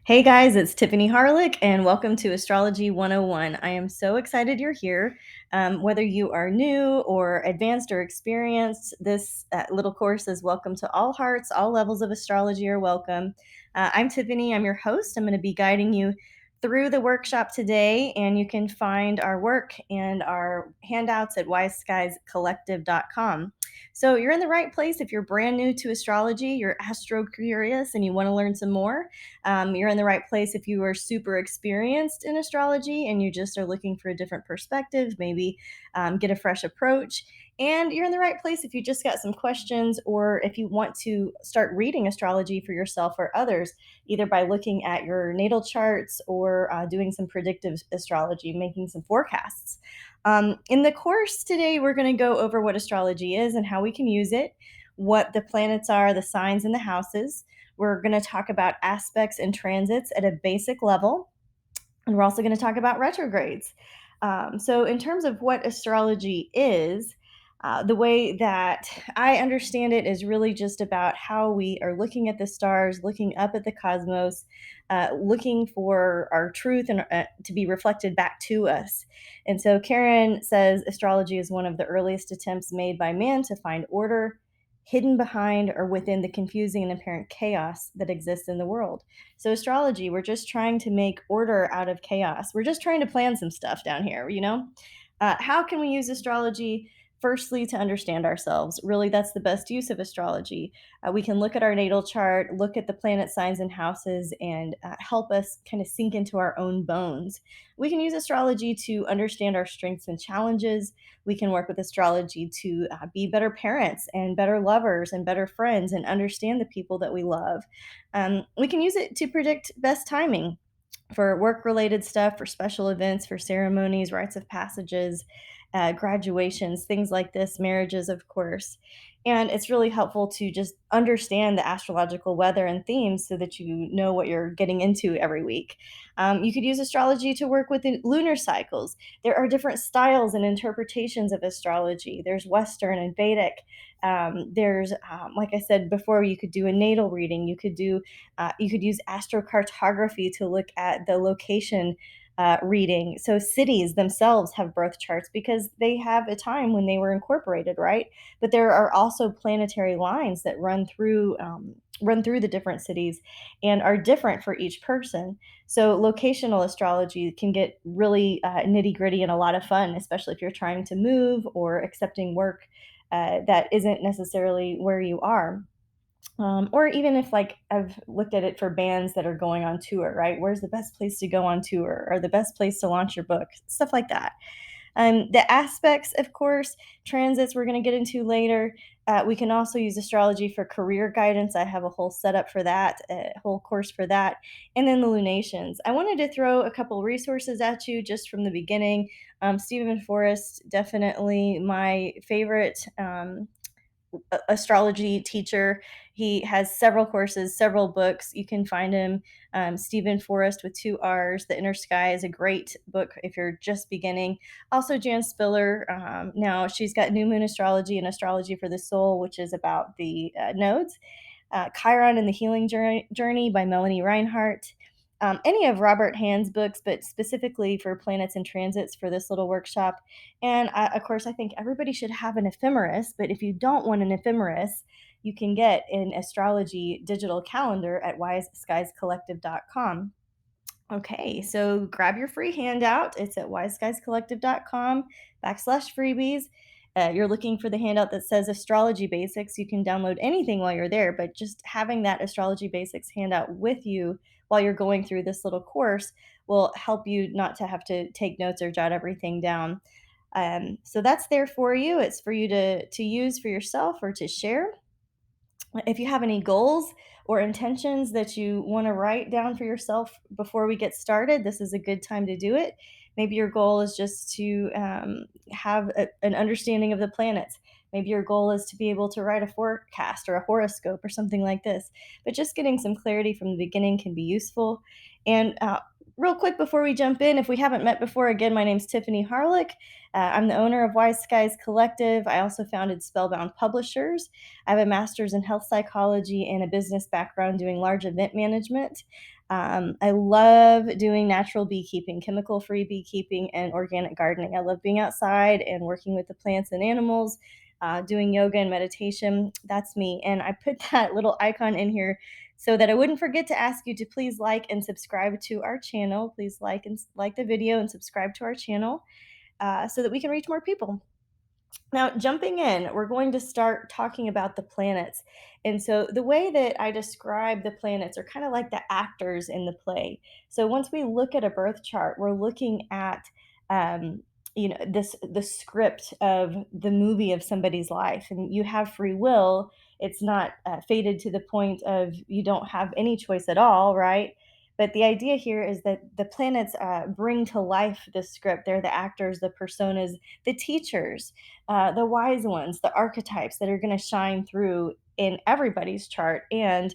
Hey guys, it's Tiffany Harelik, and welcome to Astrology 101. I am so excited you're here. Whether you are new or advanced or experienced, this little course is welcome to all hearts. All levels of astrology are welcome. I'm Tiffany, I'm your host. I'm going to be guiding you through the workshop today, and you can find our work and our handouts at wiseskiescollective.com. So you're in the right place if you're brand new to astrology, you're Astrocurious, and you want to learn some more. You're in the right place if you are super experienced in astrology and you just are looking for a different perspective, maybe get a fresh approach. And you're in the right place if you just got some questions or if you want to start reading astrology for yourself or others, either by looking at your natal charts or doing some predictive astrology, making some forecasts. In the course today, we're going to go over what astrology is and how we can use it, what the planets are, the signs, and the houses. We're going to talk about aspects and transits at a basic level, and we're also going to talk about retrogrades. So, in terms of what astrology is, the way that I understand it is really just about how we are looking at the stars, looking up at the cosmos, looking for our truth and to be reflected back to us. And so, Karen says astrology is one of the earliest attempts made by man to find order hidden behind or within the confusing and apparent chaos that exists in the world. So, astrology, we're just trying to make order out of chaos. We're just trying to plan some stuff down here, you know? How can we use astrology? Firstly, to understand ourselves. Really, that's the best use of astrology. We can look at our natal chart, look at the planet signs and houses, and help us kind of sink into our own bones. We can use astrology to understand our strengths and challenges. We can work with astrology to be better parents and better lovers and better friends and understand the people that we love. We can use it to predict best timing for work related stuff, for special events, for ceremonies, rites of passages, graduations, things like this, marriages, of course. And it's really helpful to just understand the astrological weather and themes so that you know what you're getting into every week. You could use astrology to work with the lunar cycles. There are different styles and interpretations of astrology. There's Western and Vedic. Like I said before, you could do a natal reading. You could use astrocartography to look at the location reading. So cities themselves have birth charts because they have a time when they were incorporated, right? But there are also planetary lines that run through the different cities and are different for each person. So locational astrology can get really nitty gritty and a lot of fun, especially if you're trying to move or accepting work that isn't necessarily where you are. Or even if like I've looked at it for bands that are going on tour, right? Where's the best place to go on tour or the best place to launch your book? Stuff like that. The aspects, of course, transits we're going to get into later. We can also use astrology for career guidance. I have a whole setup for that, a whole course for that. And then the lunations. I wanted to throw a couple resources at you just from the beginning. Stephen Forrest, definitely my favorite astrology teacher. He has several courses, several books. You can find him, Stephen Forrest with two R's. The Inner Sky is a great book if you're just beginning. Also, Jan Spiller. Now, she's got New Moon Astrology and Astrology for the Soul, which is about the nodes. Chiron and the Healing Journey by Melanie Reinhart. Any of Robert Hand's books, but specifically for planets and transits for this little workshop. And of course, I think everybody should have an ephemeris, but if you don't want an ephemeris, you can get an astrology digital calendar at wiseskiescollective.com. Okay, so grab your free handout. It's at wiseskiescollective.com/freebies. You're looking for the handout that says Astrology Basics. You can download anything while you're there, but just having that Astrology Basics handout with you while you're going through this little course will help you not to have to take notes or jot everything down. So that's there for you. It's for you to use for yourself or to share. If you have any goals or intentions that you want to write down for yourself before we get started, this is a good time to do it. Maybe your goal is just to have an understanding of the planets. Maybe your goal is to be able to write a forecast or a horoscope or something like this. But just getting some clarity from the beginning can be useful. And real quick before we jump in, if we haven't met before, again, my name's Tiffany Harlick. I'm the owner of Wise Skies Collective. I also founded Spellbound Publishers. I have a master's in health psychology and a business background doing large event management. I love doing natural beekeeping, chemical-free beekeeping, and organic gardening. I love being outside and working with the plants and animals, doing yoga and meditation. That's me. And I put that little icon in here so that I wouldn't forget to ask you to please like and subscribe to our channel. Please like the video and subscribe to our channel so that we can reach more people. Now, jumping in, we're going to start talking about the planets. And so, the way that I describe the planets are kind of like the actors in the play. So, once we look at a birth chart, we're looking at um, this the script of the movie of somebody's life, and you have free will. It's not fated to the point of you don't have any choice at all, right? But the idea here is that the planets bring to life the script. They're the actors, the personas, the teachers, the wise ones, the archetypes that are going to shine through in everybody's chart, and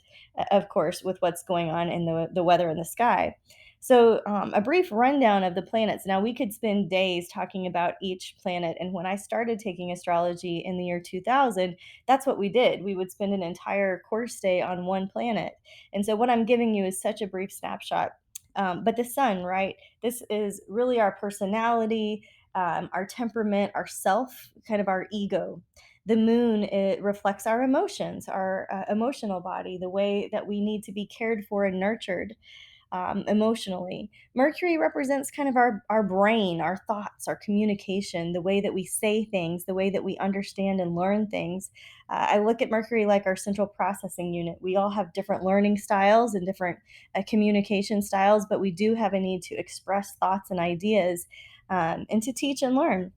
of course, with what's going on in the weather in the sky. So, a brief rundown of the planets. Now, we could spend days talking about each planet. And when I started taking astrology in the year 2000, that's what we did. We would spend an entire course day on one planet. And so, what I'm giving you is such a brief snapshot. But the sun, right? This is really our personality, our temperament, our self, kind of our ego. The moon, it reflects our emotions, our emotional body, the way that we need to be cared for and nurtured emotionally. Mercury represents kind of our brain, our thoughts, our communication, the way that we say things, the way that we understand and learn things. I look at Mercury like our central processing unit. We all have different learning styles and different communication styles, but we do have a need to express thoughts and ideas and to teach and learn.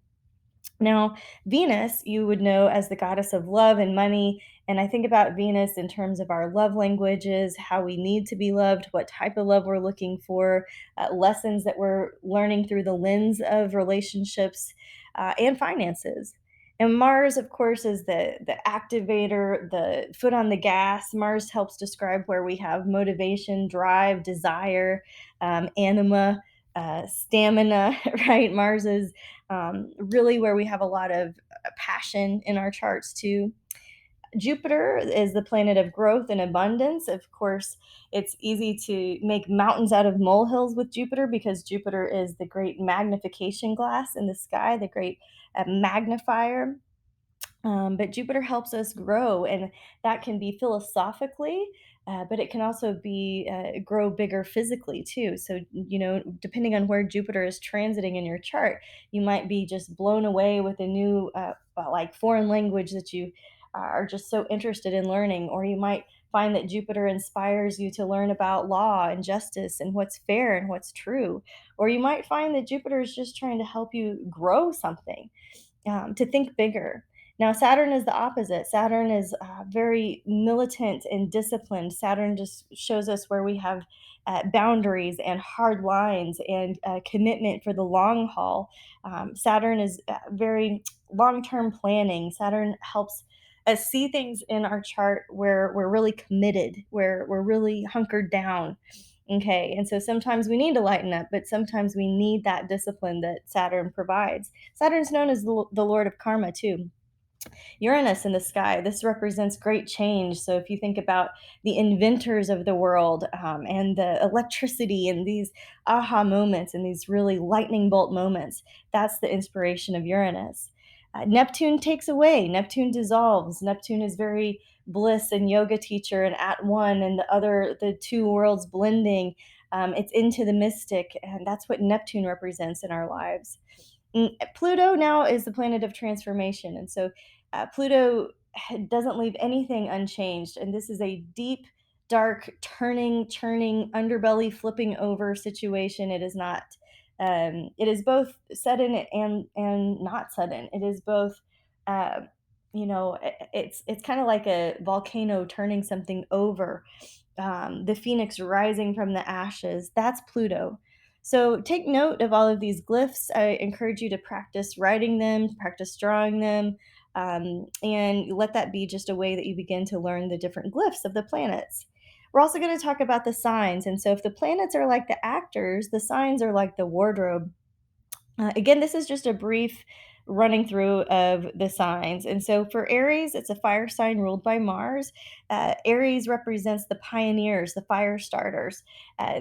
Now, Venus, you would know as the goddess of love and money. And I think about Venus in terms of our love languages, how we need to be loved, what type of love we're looking for, lessons that we're learning through the lens of relationships and finances. And Mars, of course, is the activator, the foot on the gas. Mars helps describe where we have motivation, drive, desire, anima, stamina, right? Mars is really where we have a lot of passion in our charts too. Jupiter is the planet of growth and abundance. Of course, it's easy to make mountains out of molehills with Jupiter because Jupiter is the great magnification glass in the sky, the great magnifier. But Jupiter helps us grow, and that can be philosophically, but it can also be grow bigger physically too. So, depending on where Jupiter is transiting in your chart, you might be just blown away with a new, like foreign language that you are just so interested in learning, or you might find that Jupiter inspires you to learn about law and justice and what's fair and what's true. Or you might find that Jupiter is just trying to help you grow something, to think bigger. Now, Saturn is the opposite. Saturn is very militant and disciplined. Saturn just shows us where we have boundaries and hard lines and commitment for the long haul. Saturn is very long term planning. Saturn helps us see things in our chart where we're really committed, where we're really hunkered down. Okay, and so sometimes we need to lighten up, but sometimes we need that discipline that Saturn provides. Saturn's known as the Lord of Karma, too. Uranus in the sky, this represents great change. So if you think about the inventors of the world and the electricity and these aha moments and these really lightning bolt moments, that's the inspiration of Uranus. Neptune takes away, Neptune dissolves. Neptune is very bliss and yoga teacher and at one, and the two worlds blending. It's into the mystic, and that's what Neptune represents in our lives. Pluto now is the planet of transformation. And so Pluto doesn't leave anything unchanged. And this is a deep, dark, turning, churning, underbelly flipping over situation. It is not. It is both sudden and not sudden. It is both. Uh, it's kind of like a volcano turning something over, the phoenix rising from the ashes. That's Pluto. So take note of all of these glyphs. I encourage you to practice writing them, practice drawing them, and let that be just a way that you begin to learn the different glyphs of the planets. We're also going to talk about the signs. And so if the planets are like the actors, the signs are like the wardrobe. Again, this is just a brief running through of the signs. And so for Aries, it's a fire sign ruled by Mars. Aries represents the pioneers, the fire starters.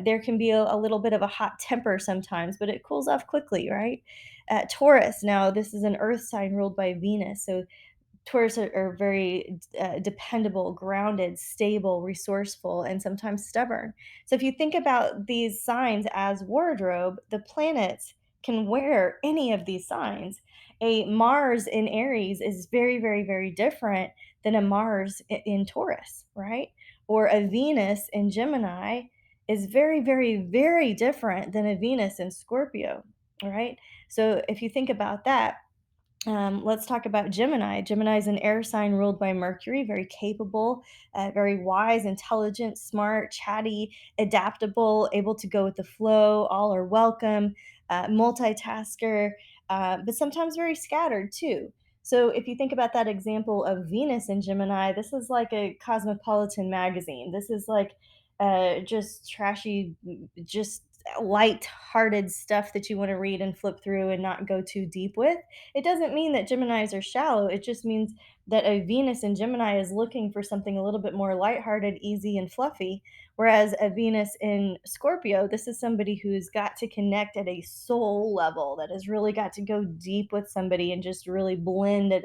There can be a little bit of a hot temper sometimes, but it cools off quickly, right? Taurus, now this is an earth sign ruled by Venus. So Taurus are very dependable, grounded, stable, resourceful, and sometimes stubborn. So if you think about these signs as wardrobe, the planets can wear any of these signs. A Mars in Aries is very, very, very different than a Mars in Taurus, right? Or a Venus in Gemini is very, very, very different than a Venus in Scorpio, right? So if you think about that, let's talk about Gemini. Gemini is an air sign ruled by Mercury, very capable, very wise, intelligent, smart, chatty, adaptable, able to go with the flow. All are welcome, multitasker, but sometimes very scattered too. So if you think about that example of Venus in Gemini, this is like a cosmopolitan magazine. This is like just trashy, just light-hearted stuff that you want to read and flip through and not go too deep with. It doesn't mean that Geminis are shallow. It just means that a Venus in Gemini is looking for something a little bit more lighthearted, easy, and fluffy. Whereas a Venus in Scorpio, this is somebody who's got to connect at a soul level, that has really got to go deep with somebody and just really blend at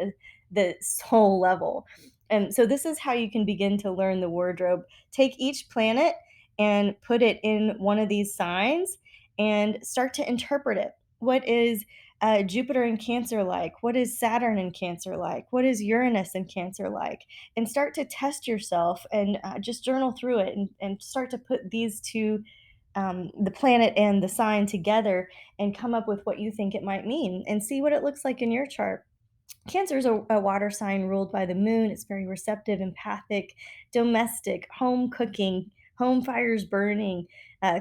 the soul level. And so, this is how you can begin to learn the wardrobe. Take each planet and put it in one of these signs and start to interpret it. What is Jupiter in Cancer like? What is Saturn in Cancer like? What is Uranus in Cancer like? And start to test yourself and just journal through it and start to put these two, the planet and the sign together, and come up with what you think it might mean and see what it looks like in your chart. Cancer is a water sign ruled by the moon. It's very receptive, empathic, domestic, home cooking, home fires burning,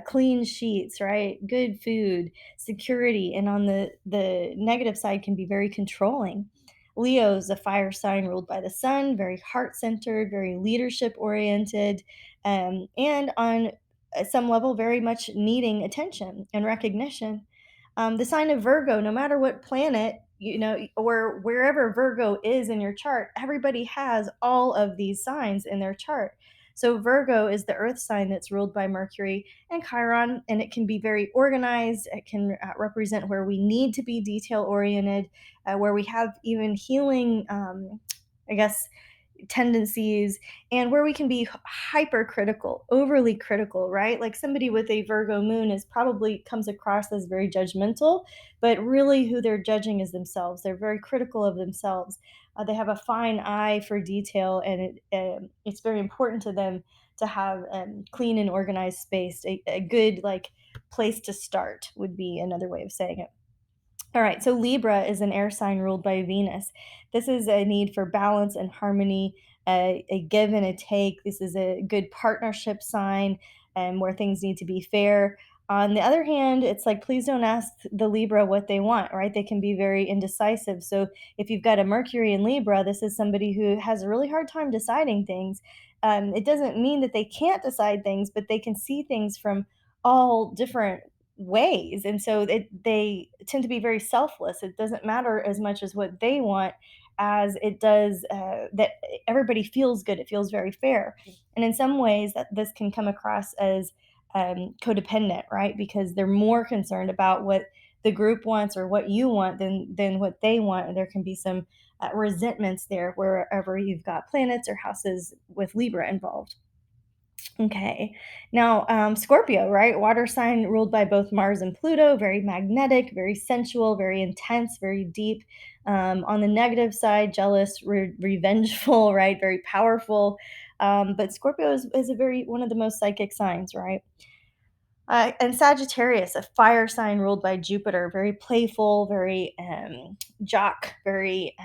clean sheets, right? Good food, security. And on the negative side, can be very controlling. Leo is a fire sign ruled by the sun, very heart centered, very leadership oriented, and on some level, very much needing attention and recognition. The sign of Virgo, no matter what planet, or wherever Virgo is in your chart, everybody has all of these signs in their chart. So Virgo is the earth sign that's ruled by Mercury and Chiron, and it can be very organized. It can represent where we need to be detail oriented, where we have even healing, I guess, tendencies, and where we can be hypercritical, overly critical, right? Like somebody with a Virgo moon is probably comes across as very judgmental, but really who they're judging is themselves. They're very critical of themselves. They have a fine eye for detail, and it's very important to them to have clean and organized space. A good like place to start would be another way of saying it. All right, so Libra is an air sign ruled by Venus. This is a need for balance and harmony, a give and a take. This is a good partnership sign, where things need to be fair. On the other hand, it's like, please don't ask the Libra what they want, right? They can be very indecisive. So if you've got a Mercury in Libra, this is somebody who has a really hard time deciding things. It doesn't mean that they can't decide things, but they can see things from all different ways. And so they tend to be very selfless. It doesn't matter as much as what they want as it does that everybody feels good. It feels very fair. And in some ways, that this can come across as codependent, right? Because they're more concerned about what the group wants or what you want than what they want. And there can be some resentments there wherever you've got planets or houses with Libra involved. Okay. Now, Scorpio, right? Water sign ruled by both Mars and Pluto, very magnetic, very sensual, very intense, very deep. On the negative side, jealous, revengeful, right? Very powerful. But Scorpio is a very one of the most psychic signs, right? And Sagittarius, a fire sign ruled by Jupiter, very playful, very jock, very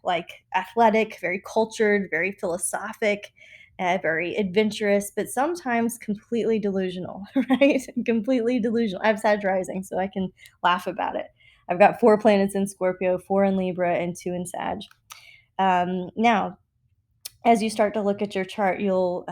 like athletic, very cultured, very philosophic, very adventurous, but sometimes completely delusional, right? Completely delusional. I have Sag rising, so I can laugh about it. I've got 4 planets in Scorpio, 4 in Libra, and 2 in Sag. Now, as you start to look at your chart, you'll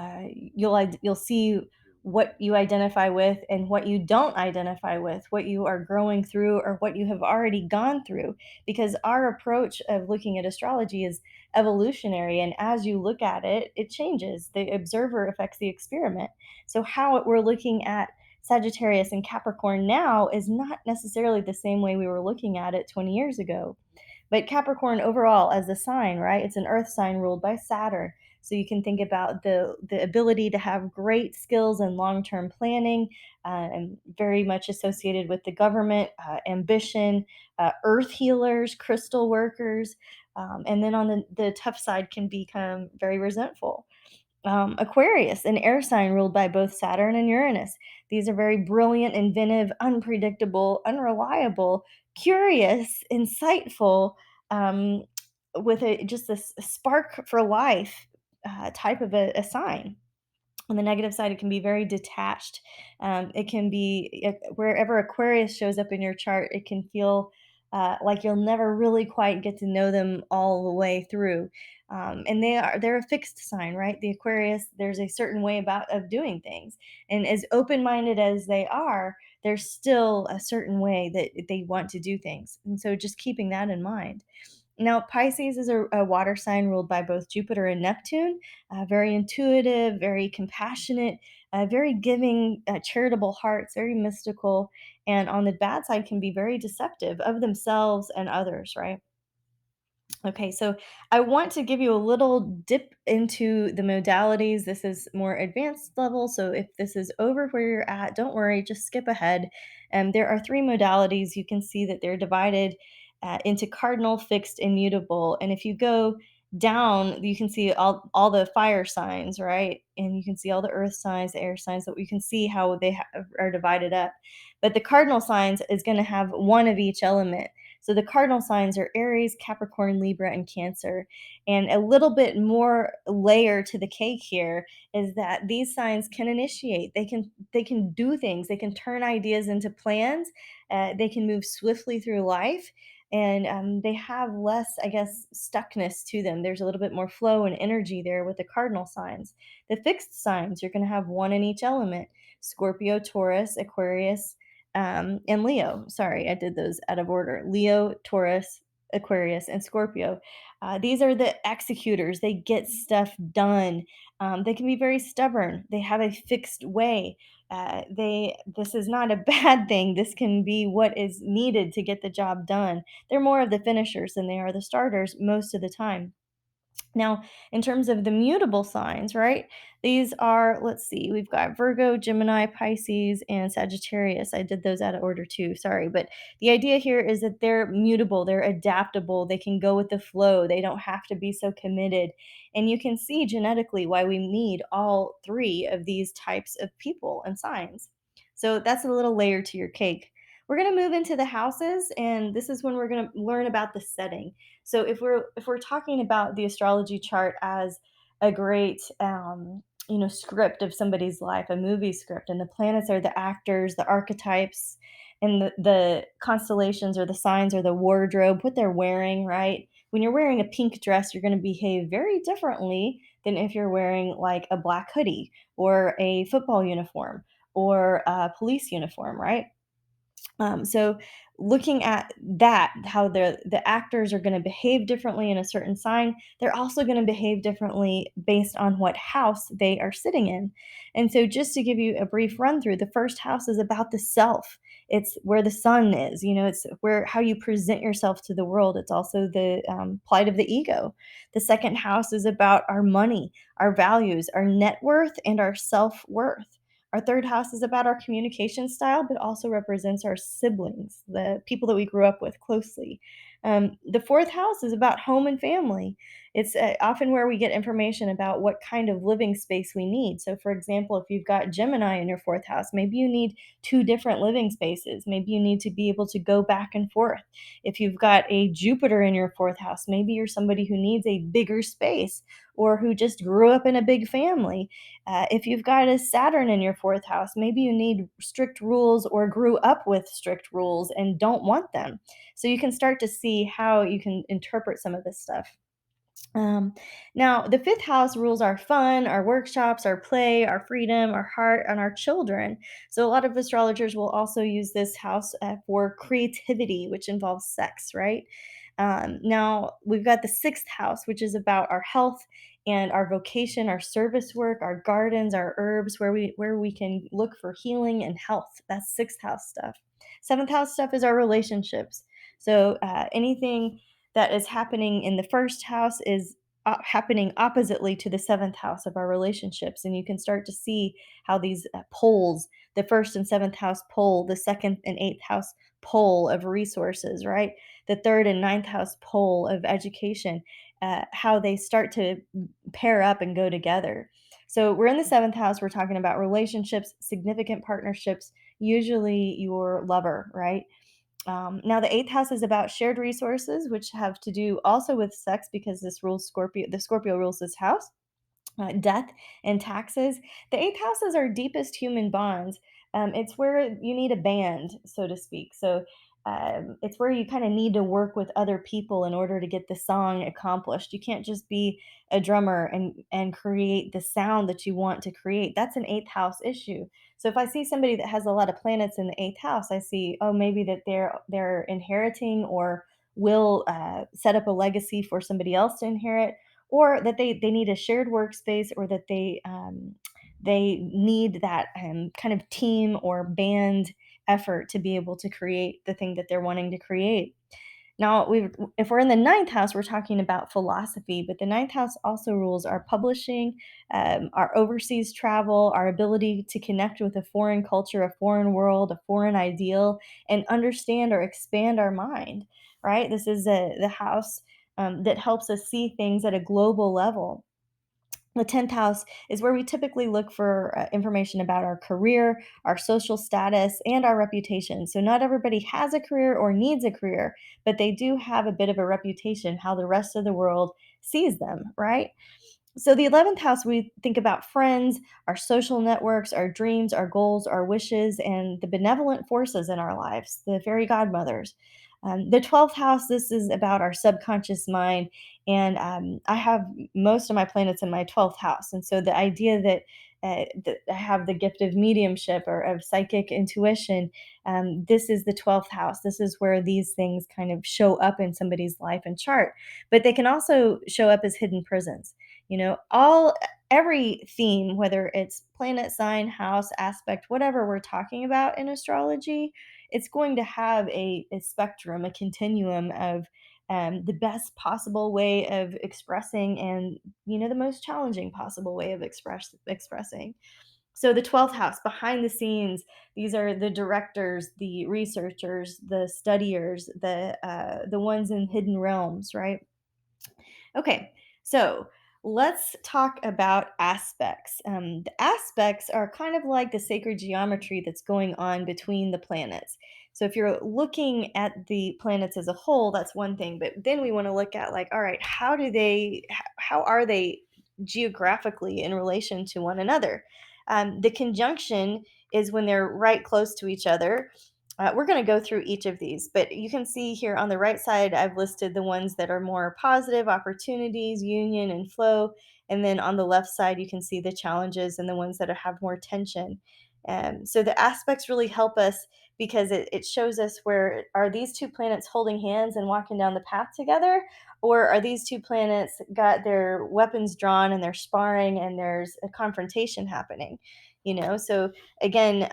see what you identify with and what you don't identify with, what you are growing through or what you have already gone through. Because our approach of looking at astrology is evolutionary. And as you look at it, it changes. The observer affects the experiment. So, how we're looking at Sagittarius and Capricorn now is not necessarily the same way we were looking at it 20 years ago. But Capricorn overall as a sign, right? It's an earth sign ruled by Saturn. So you can think about the ability to have great skills and long-term planning, and very much associated with the government, ambition, earth healers, crystal workers, and then on the tough side can become very resentful. Aquarius, an air sign ruled by both Saturn and Uranus. These are very brilliant, inventive, unpredictable, unreliable, curious, insightful, um, with just this spark for life type of a sign. On the negative side, it can be very detached. It can be wherever Aquarius shows up in your chart, it can feel like you'll never really quite get to know them all the way through. And they're a fixed sign, right? The Aquarius, there's a certain way about of doing things, and as open-minded as they are, there's still a certain way that they want to do things. And so, just keeping that in mind. Now, Pisces is a water sign ruled by both Jupiter and Neptune, very intuitive, very compassionate, very giving, charitable hearts, very mystical, and on the bad side can be very deceptive of themselves and others, right? Okay, so I want to give you a little dip into the modalities. This is more advanced level. So if this is over where you're at, don't worry, just skip ahead. There are three modalities. You can see that they're divided into cardinal, fixed, and mutable. And if you go down, you can see all the fire signs, right? And you can see all the earth signs, the air signs, that you can see how they are divided up. But the cardinal signs is going to have one of each element. So the cardinal signs are Aries, Capricorn, Libra, and Cancer. And a little bit more layer to the cake here is that these signs can initiate. They can do things. They can turn ideas into plans. They can move swiftly through life. And they have less, I guess, stuckness to them. There's a little bit more flow and energy there with the cardinal signs. The fixed signs, you're going to have one in each element: Scorpio, Taurus, Aquarius, and Leo. Sorry, I did those out of order. Leo, Taurus, Aquarius, and Scorpio. These are the executors. They get stuff done. They can be very stubborn. They have a fixed way. This is not a bad thing. This can be what is needed to get the job done. They're more of the finishers than they are the starters most of the time. Now, in terms of the mutable signs, right? These are, let's see, we've got Virgo, Gemini, Pisces, and Sagittarius. I did those out of order too, sorry. But the idea here is that they're mutable, they're adaptable, they can go with the flow, they don't have to be so committed. And you can see genetically why we need all three of these types of people and signs. So that's a little layer to your cake. We're going to move into the houses, and this is when we're going to learn about the setting. So if we're talking about the astrology chart as a great script of somebody's life, a movie script, and the planets are the actors, the archetypes, and the constellations or the signs or the wardrobe, what they're wearing, right? When you're wearing a pink dress, you're going to behave very differently than if you're wearing like a black hoodie or a football uniform or a police uniform, right? So looking at that, how the actors are going to behave differently in a certain sign, they're also going to behave differently based on what house they are sitting in. And so, just to give you a brief run through, the first house is about the self. It's where the sun is. It's where how you present yourself to the world. It's also the plight of the ego. The second house is about our money, our values, our net worth, and our self worth. Our third house is about our communication style, but also represents our siblings, the people that we grew up with closely. The fourth house is about home and family. It's often where we get information about what kind of living space we need. So, for example, if you've got Gemini in your fourth house, maybe you need two different living spaces. Maybe you need to be able to go back and forth. If you've got a Jupiter in your fourth house, maybe you're somebody who needs a bigger space or who just grew up in a big family. If you've got a Saturn in your fourth house, maybe you need strict rules or grew up with strict rules and don't want them. So you can start to see how you can interpret some of this stuff. Um, Now, the fifth house rules our fun, our workshops, our play, our freedom, our heart, and our children. So, a lot of astrologers will also use this house for creativity, which involves sex, right? Now, we've got the sixth house, which is about our health and our vocation, our service work, our gardens, our herbs, where we can look for healing and health. That's sixth house stuff. Seventh house stuff is our relationships. So, anything that is happening in the first house is happening oppositely to the seventh house of our relationships. And you can start to see how these poles, the first and seventh house pole, the second and eighth house pole of resources, right? The third and ninth house pole of education, how they start to pair up and go together. So we're in the seventh house. We're talking about relationships, significant partnerships, usually your lover, right? Now, the eighth house is about shared resources, which have to do also with sex because this rules Scorpio. The Scorpio rules this house, death and taxes. The eighth house is our deepest human bonds. It's where you need a band, so to speak. So it's where you kind of need to work with other people in order to get the song accomplished. You can't just be a drummer and create the sound that you want to create. That's an eighth house issue. So if I see somebody that has a lot of planets in the eighth house, I see, oh, maybe that they're inheriting or will set up a legacy for somebody else to inherit, or that they need a shared workspace, or that they need that kind of team or band effort to be able to create the thing that they're wanting to create. Now, if we're in the ninth house, we're talking about philosophy, but the ninth house also rules our publishing, our overseas travel, our ability to connect with a foreign culture, a foreign world, a foreign ideal, and understand or expand our mind, right? This is the house that helps us see things at a global level. The 10th house is where we typically look for information about our career, our social status, and our reputation. So, not everybody has a career or needs a career, but they do have a bit of a reputation, how the rest of the world sees them, right? So, the 11th house, we think about friends, our social networks, our dreams, our goals, our wishes, and the benevolent forces in our lives, the fairy godmothers. The 12th house, this is about our subconscious mind. And I have most of my planets in my 12th house. And so the idea that I have the gift of mediumship or of psychic intuition, this is the 12th house. This is where these things kind of show up in somebody's life and chart. But they can also show up as hidden prisons. All every theme, whether it's planet, sign, house, aspect, whatever we're talking about in astrology, it's going to have a spectrum, a continuum of the best possible way of expressing, and the most challenging possible way of expressing. So the 12th house, behind the scenes, these are the directors, the researchers, the studiers, the ones in hidden realms, right? Okay, so let's talk about aspects. The aspects are kind of like the sacred geometry that's going on between the planets. So if you're looking at the planets as a whole, that's one thing. But then we want to look at, like, all right, how are they geographically in relation to one another? The conjunction is when they're right close to each other. We're going to go through each of these, but you can see here on the right side, I've listed the ones that are more positive, opportunities, union, and flow. And then on the left side, you can see the challenges and the ones that have more tension. So the aspects really help us because it shows us, where are these two planets holding hands and walking down the path together? Or are these two planets got their weapons drawn and they're sparring and there's a confrontation happening? So again,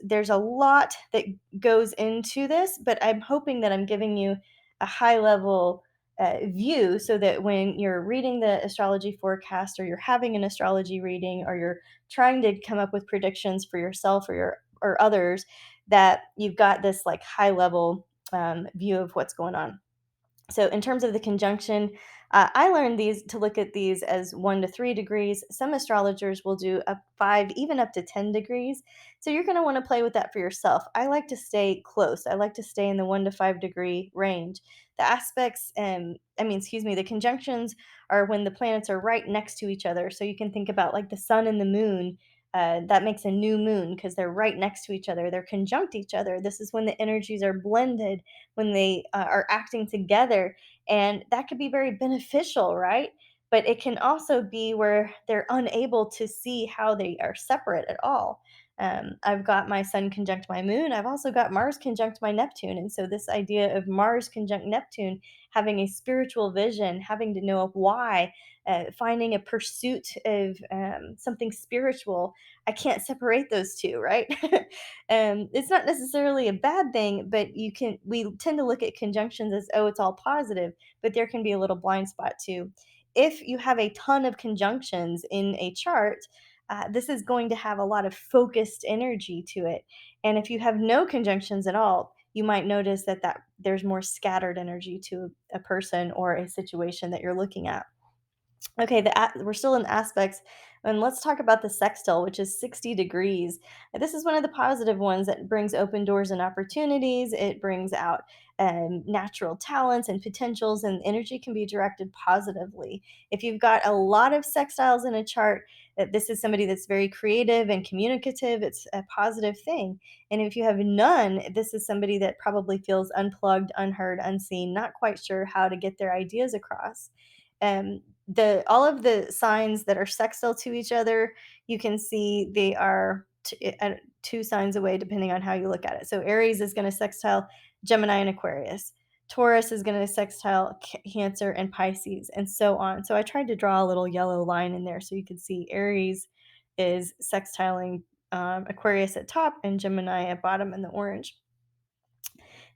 there's a lot that goes into this, but I'm hoping that I'm giving you a high level view, so that when you're reading the astrology forecast, or you're having an astrology reading, or you're trying to come up with predictions for yourself or others, that you've got this like high level view of what's going on. So, in terms of the conjunction, I learned these to look at these as 1 to 3 degrees. Some astrologers will do up 5, even up to 10 degrees. So, you're going to want to play with that for yourself. I like to stay close. I like to stay in the 1 to 5 degree range. The aspects, excuse me, the conjunctions are when the planets are right next to each other. So, you can think about like the sun and the moon. That makes a new moon because they're right next to each other. They're conjunct each other. This is when the energies are blended, when they are acting together. And that could be very beneficial, right? But it can also be where they're unable to see how they are separate at all. I've got my sun conjunct my moon. I've also got Mars conjunct my Neptune. And so, this idea of Mars conjunct Neptune, having a spiritual vision, having to know why, finding a pursuit of something spiritual, I can't separate those two, right? It's not necessarily a bad thing, but we tend to look at conjunctions as, oh, it's all positive, but there can be a little blind spot too. If you have a ton of conjunctions in a chart, this is going to have a lot of focused energy to it. And if you have no conjunctions at all, you might notice that there's more scattered energy to a person or a situation that you're looking at. Okay, we're still in aspects, and let's talk about the sextile, which is 60 degrees. This is one of the positive ones that brings open doors and opportunities. It brings out natural talents and potentials, and energy can be directed positively. If you've got a lot of sextiles in a chart, this is somebody that's very creative and communicative. It's a positive thing. And if you have none, this is somebody that probably feels unplugged, unheard, unseen, not quite sure how to get their ideas across. The all of the signs that are sextile to each other, you can see they are two signs away depending on how you look at it. So Aries is going to sextile Gemini and Aquarius. Taurus is going to sextile Cancer and Pisces, and so on. So I tried to draw a little yellow line in there so you could see Aries is sextiling Aquarius at top and Gemini at bottom in the orange.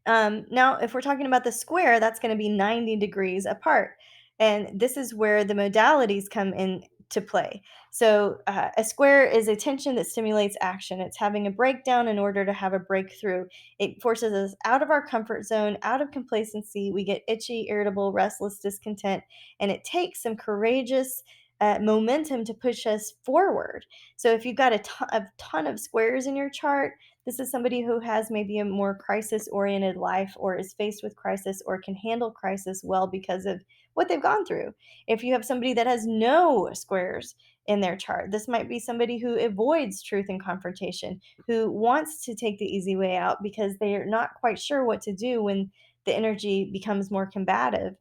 Now, if we're talking about the square, that's going to be 90 degrees apart. And this is where the modalities come into play. So, a square is a tension that stimulates action. It's having a breakdown in order to have a breakthrough. It forces us out of our comfort zone, out of complacency. We get itchy, irritable, restless, discontent, and it takes some courageous momentum to push us forward. So, if you've got a ton of squares in your chart, this is somebody who has maybe a more crisis oriented life or is faced with crisis or can handle crisis well because of what they've gone through. If you have somebody that has no squares in their chart, this might be somebody who avoids truth and confrontation, who wants to take the easy way out because they are not quite sure what to do when the energy becomes more combative.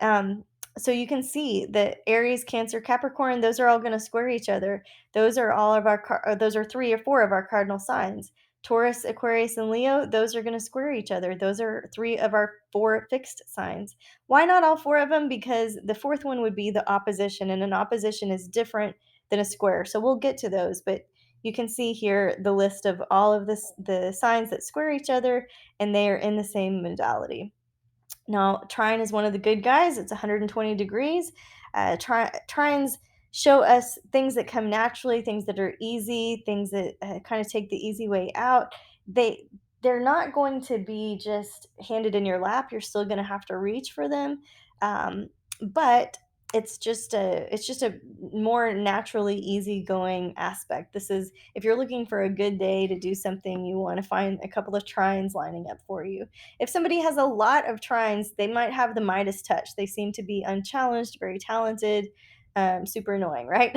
Um, so you can see that Aries, Cancer, Capricorn, those are all going to square each other. Those are all of those are 3 or 4 of our cardinal signs. Taurus, Aquarius, and Leo, those are going to square each other. Those are 3 of our 4 fixed signs. Why not all 4 of them? Because the fourth one would be the opposition, and an opposition is different than a square. So we'll get to those, but you can see here the list of all of the signs that square each other, and they are in the same modality. Now, trine is one of the good guys. It's 120 degrees. Trines show us things that come naturally, things that are easy, things that kind of take the easy way out. They're not going to be just handed in your lap. You're still going to have to reach for them, but it's just a more naturally easygoing aspect. This is if you're looking for a good day to do something, you want to find a couple of trines lining up for you. If somebody has a lot of trines, they might have the Midas touch. They seem to be unchallenged, very talented, super annoying, right?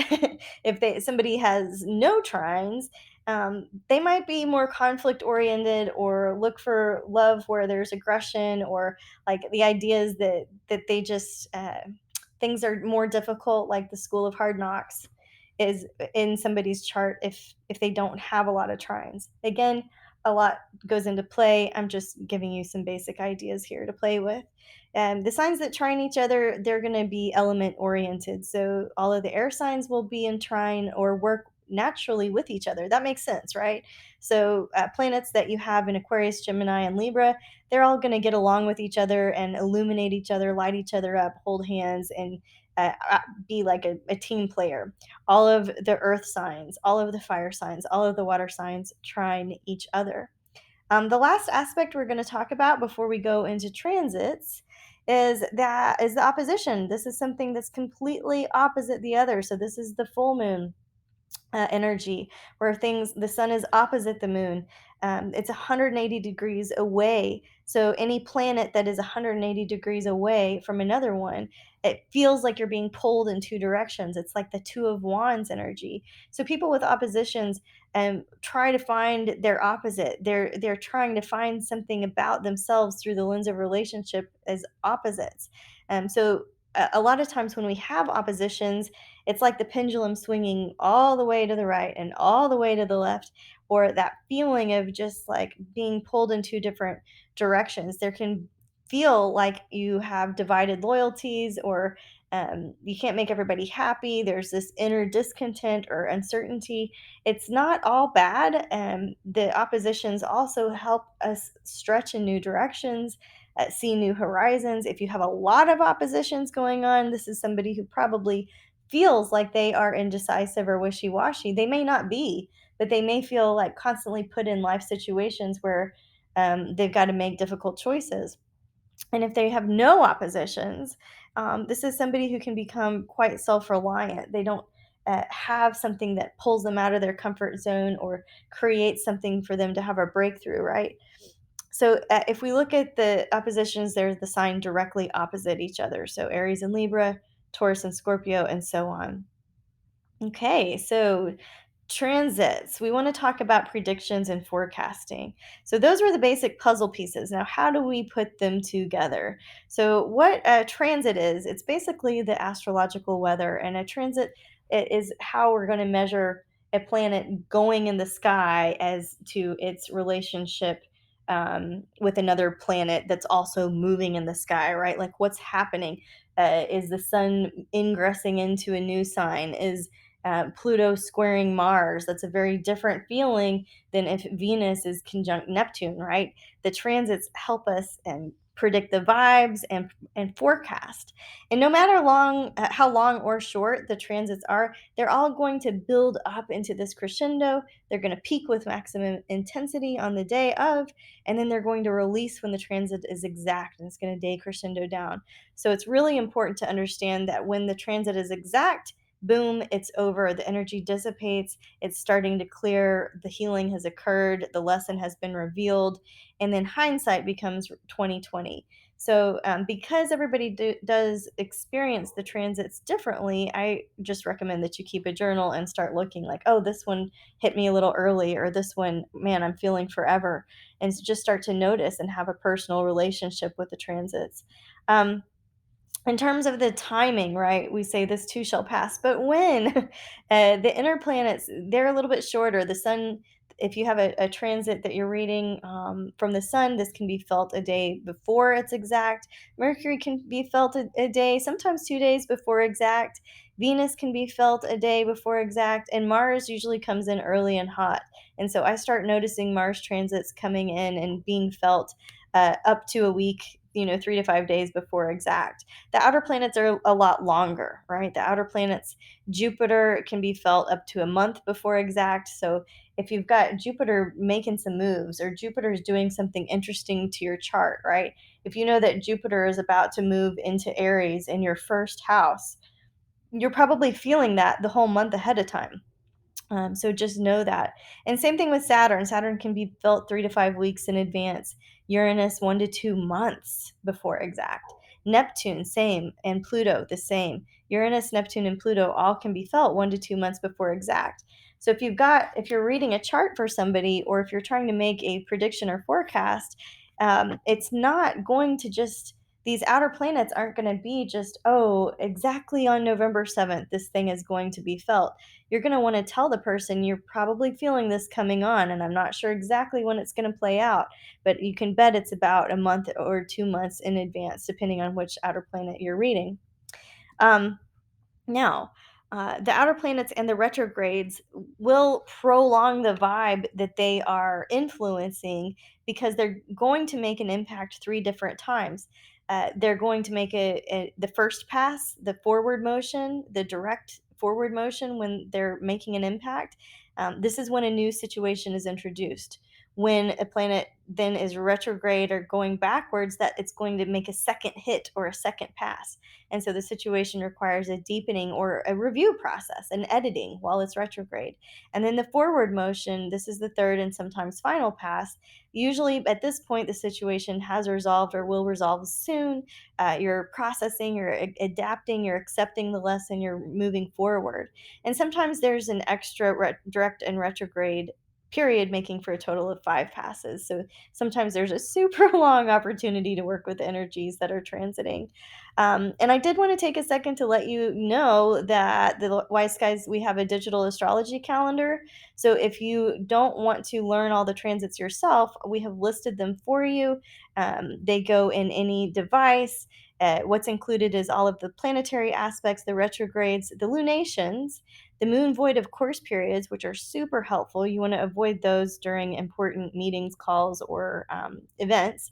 If somebody has no trines, they might be more conflict oriented or look for love where there's aggression, or like the ideas that they just things are more difficult, like the School of Hard Knocks is in somebody's chart if they don't have a lot of trines. Again, a lot goes into play. I'm just giving you some basic ideas here to play with. And the signs that trine each other, they're going to be element oriented. So all of the air signs will be in trine or work naturally with each other. That makes sense, right? So planets that you have in Aquarius, Gemini, and Libra, they're all going to get along with each other and illuminate each other, light each other up, hold hands, and be like a team player. All of the earth signs, all of the fire signs, all of the water signs trine each other. The last aspect we're going to talk about before we go into transits is the opposition. This is something that's completely opposite the other. So this is the full moon energy, where the sun is opposite the moon. It's 180 degrees away. So any planet that is 180 degrees away from another one, it feels like you're being pulled in two directions. It's like the Two of Wands energy. So people with oppositions try to find their opposite. They're trying to find something about themselves through the lens of relationship as opposites. So a lot of times when we have oppositions, it's like the pendulum swinging all the way to the right and all the way to the left, or that feeling of just like being pulled in two different directions. There can feel like you have divided loyalties, or you can't make everybody happy. There's this inner discontent or uncertainty. It's not all bad. The oppositions also help us stretch in new directions, see new horizons. If you have a lot of oppositions going on, this is somebody who probably feels like they are indecisive or wishy washy. They may not be, but they may feel like constantly put in life situations where they've got to make difficult choices. And if they have no oppositions, this is somebody who can become quite self reliant. They don't have something that pulls them out of their comfort zone or creates something for them to have a breakthrough, right? So if we look at the oppositions, there's the sign directly opposite each other. So Aries and Libra, Taurus and Scorpio, and so on. Okay, so transits. We want to talk about predictions and forecasting. So those were the basic puzzle pieces. Now, how do we put them together? So what a transit is, it's basically the astrological weather, and a transit is how we're going to measure a planet going in the sky as to its relationship with another planet that's also moving in the sky, right? Like what's happening? Is the sun ingressing into a new sign? Is Pluto squaring Mars? That's a very different feeling than if Venus is conjunct Neptune, right? The transits help us and predict the vibes and forecast. And no matter how long or short the transits are, they're all going to build up into this crescendo. They're going to peak with maximum intensity on the day of, and then they're going to release when the transit is exact, and it's going to decrescendo down. So it's really important to understand that when the transit is exact, boom, it's over. The energy dissipates. It's starting to clear. The healing has occurred. The lesson has been revealed. And then hindsight becomes 2020. So because everybody does experience the transits differently, I just recommend that you keep a journal and start looking like, oh, this one hit me a little early, or this one, man, I'm feeling forever. And just start to notice and have a personal relationship with the transits. In terms of the timing, right? We say this too shall pass, but when the inner planets, they're a little bit shorter. The sun, if you have a transit that you're reading from the sun, this can be felt a day before it's exact. Mercury can be felt a day, sometimes 2 days before exact. Venus can be felt a day before exact, and Mars usually comes in early and hot. And so I start noticing Mars transits coming in and being felt up to a week, 3 to 5 days before exact. The outer planets are a lot longer, right? The outer planets, Jupiter can be felt up to a month before exact. So if you've got Jupiter making some moves, or Jupiter is doing something interesting to your chart, right? If you know that Jupiter is about to move into Aries in your first house, you're probably feeling that the whole month ahead of time. So just know that. And same thing with Saturn. Saturn can be felt 3 to 5 weeks in advance. Uranus, 1 to 2 months before exact. Neptune, same. And Pluto, the same. Uranus, Neptune, and Pluto all can be felt 1 to 2 months before exact. So if you're reading a chart for somebody, or if you're trying to make a prediction or forecast, it's not going to just, these outer planets aren't going to be just, oh, exactly on November 7th, this thing is going to be felt. You're going to want to tell the person, you're probably feeling this coming on, and I'm not sure exactly when it's going to play out, but you can bet it's about a month or 2 months in advance, depending on which outer planet you're reading. Um, Now, the outer planets and the retrogrades will prolong the vibe that they are influencing, because they're going to make an impact three different times. They're going to make the first pass, the forward motion, the direct forward motion when they're making an impact. This is when a new situation is introduced. When a planet then is retrograde or going backwards, that it's going to make a second hit or a second pass. And so the situation requires a deepening or a review process, an editing while it's retrograde. And then the forward motion, this is the third and sometimes final pass. Usually at this point, the situation has resolved or will resolve soon. You're processing, you're adapting, you're accepting the lesson, you're moving forward. And sometimes there's an extra direct and retrograde period, making for a total of 5 passes. So sometimes there's a super long opportunity to work with energies that are transiting. And I did want to take a second to let you know that the Wise Skies, we have a digital astrology calendar. So if you don't want to learn all the transits yourself, we have listed them for you. They go in any device. What's included is all of the planetary aspects, the retrogrades, the lunations, the moon void of course periods, which are super helpful. You want to avoid those during important meetings, calls, or events.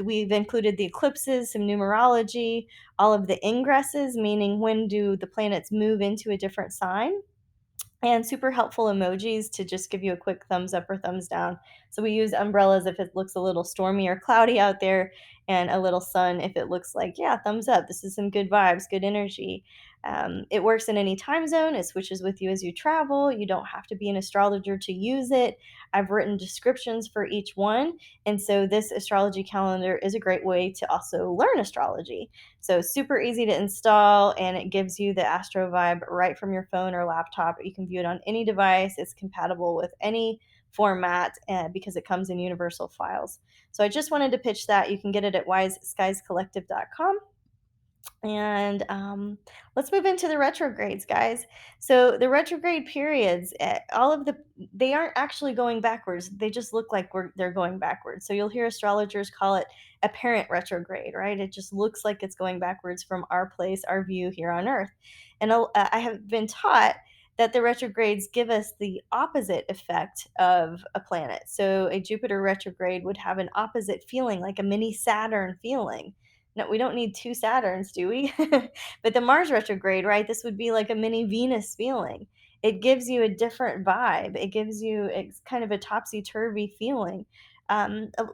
We've included the eclipses, some numerology, all of the ingresses, meaning when do the planets move into a different sign, and super helpful emojis to just give you a quick thumbs up or thumbs down. So we use umbrellas if it looks a little stormy or cloudy out there, and a little sun if it looks like, yeah, thumbs up. This is some good vibes, good energy. It works in any time zone. It switches with you as you travel. You don't have to be an astrologer to use it. I've written descriptions for each one. And so this astrology calendar is a great way to also learn astrology. So super easy to install, and it gives you the astro vibe right from your phone or laptop. You can view it on any device. It's compatible with any format because it comes in universal files. So I just wanted to pitch that. You can get it at wiseskiescollective.com. And let's move into the retrogrades, guys. So the retrograde periods, they aren't actually going backwards. They just look like they're going backwards. So you'll hear astrologers call it apparent retrograde, right? It just looks like it's going backwards from our place, our view here on Earth. And I have been taught that the retrogrades give us the opposite effect of a planet. So a Jupiter retrograde would have an opposite feeling, like a mini Saturn feeling. No, we don't need two Saturns, do we? But the Mars retrograde, right? This would be like a mini Venus feeling. It gives you a different vibe. It gives you, it's kind of a topsy turvy feeling.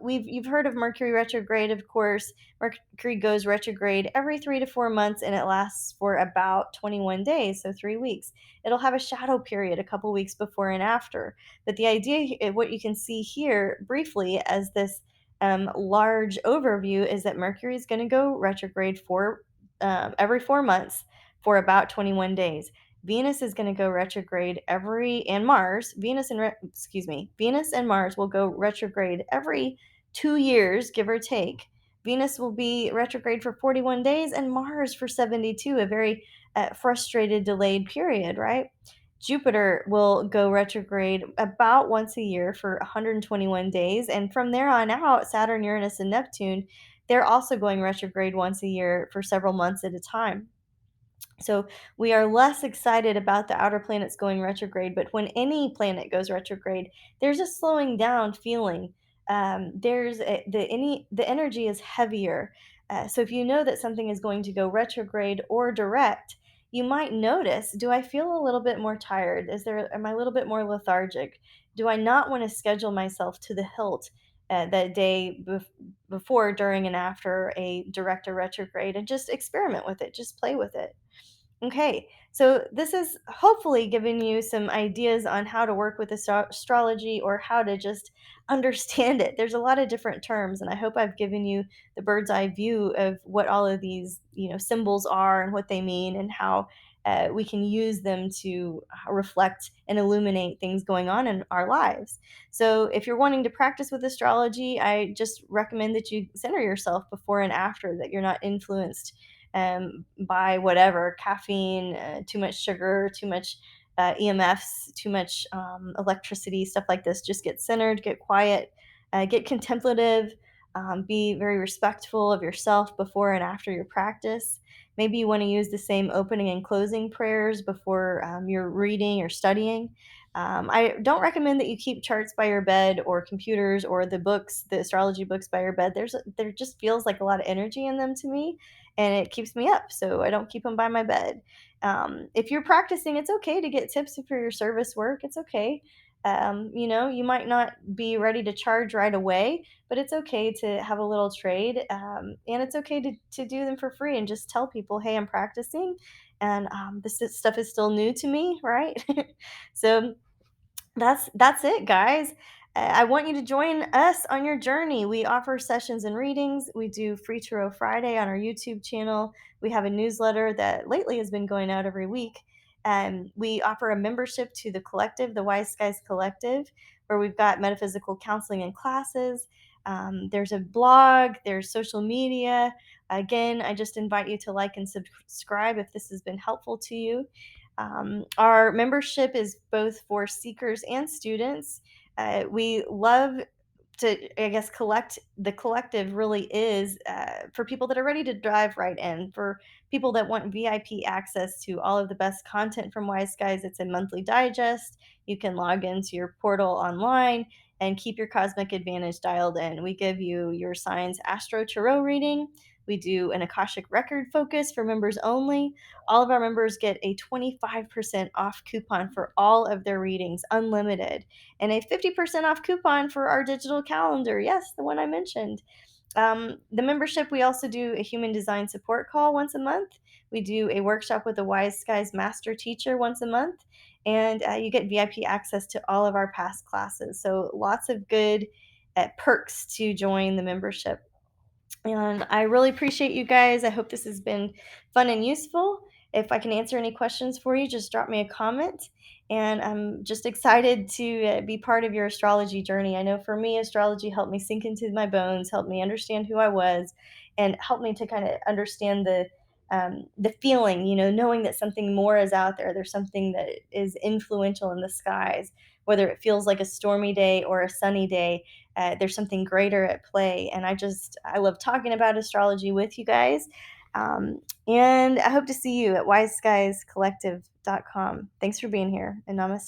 You've heard of Mercury retrograde, of course. Mercury goes retrograde every 3 to 4 months, and it lasts for about 21 days, so 3 weeks. It'll have a shadow period a couple weeks before and after. But the idea, what you can see here briefly as this large overview, is that Mercury is going to go retrograde for every 4 months for about 21 days. Venus is going to go retrograde and Mars, Venus and Mars will go retrograde every 2 years, give or take. Venus will be retrograde for 41 days and Mars for 72, a very frustrated, delayed period, right? Jupiter will go retrograde about once a year for 121 days. And from there on out, Saturn, Uranus, and Neptune, they're also going retrograde once a year for several months at a time. So we are less excited about the outer planets going retrograde, but when any planet goes retrograde, there's a slowing down feeling. The energy is heavier. So if you know that something is going to go retrograde or direct, you might notice, do I feel a little bit more tired? Am I a little bit more lethargic? Do I not want to schedule myself to the hilt that day before, during, and after a direct or retrograde, and just experiment with it, just play with it? Okay, so this is hopefully giving you some ideas on how to work with astrology, or how to just understand it. There's a lot of different terms, and I hope I've given you the bird's eye view of what all of these, symbols are and what they mean, and how we can use them to reflect and illuminate things going on in our lives. So, if you're wanting to practice with astrology, I just recommend that you center yourself before and after, that you're not influenced by whatever caffeine, too much sugar, too much EMFs, too much electricity, stuff like this. Just get centered, get quiet, get contemplative, be very respectful of yourself before and after your practice. Maybe you want to use the same opening and closing prayers before you're reading or studying. I don't recommend that you keep charts by your bed, or computers, or the astrology books by your bed. There just feels like a lot of energy in them to me, and it keeps me up, so I don't keep them by my bed. If you're practicing, it's okay to get tips for your service work. It's okay. You might not be ready to charge right away, but it's okay to have a little trade, and it's okay to do them for free and just tell people, hey, I'm practicing, and stuff is still new to me, right? So that's it, guys. I want you to join us on your journey. We offer sessions and readings. We do Free Tarot Friday on our YouTube channel. We have a newsletter that lately has been going out every week. We offer a membership to the collective, the Wise Skies Collective, where we've got metaphysical counseling and classes. There's a blog, there's social media. Again, I just invite you to like and subscribe if this has been helpful to you. Our membership is both for seekers and students. We love to, I guess, collect the collective really is for people that are ready to dive right in, for people that want VIP access to all of the best content from Wise Guys. It's a monthly digest. You can log into your portal online and keep your cosmic advantage dialed in. We give you your signs astro tarot reading. We do an Akashic record focus for members only. All of our members get a 25% off coupon for all of their readings, unlimited, and a 50% off coupon for our digital calendar. Yes, the one I mentioned. The membership, we also do a human design support call once a month. We do a workshop with the Wise Skies master teacher once a month, and you get VIP access to all of our past classes. So lots of good perks to join the membership. And I really appreciate you guys. I hope this has been fun and useful. If I can answer any questions for you, just drop me a comment. And I'm just excited to be part of your astrology journey. I know for me, astrology helped me sink into my bones, helped me understand who I was, and helped me to kind of understand the feeling, knowing that something more is out there. There's something that is influential in the skies, whether it feels like a stormy day or a sunny day. There's something greater at play. And I love talking about astrology with you guys. And I hope to see you at wiseskiescollective.com. Thanks for being here, and namaste.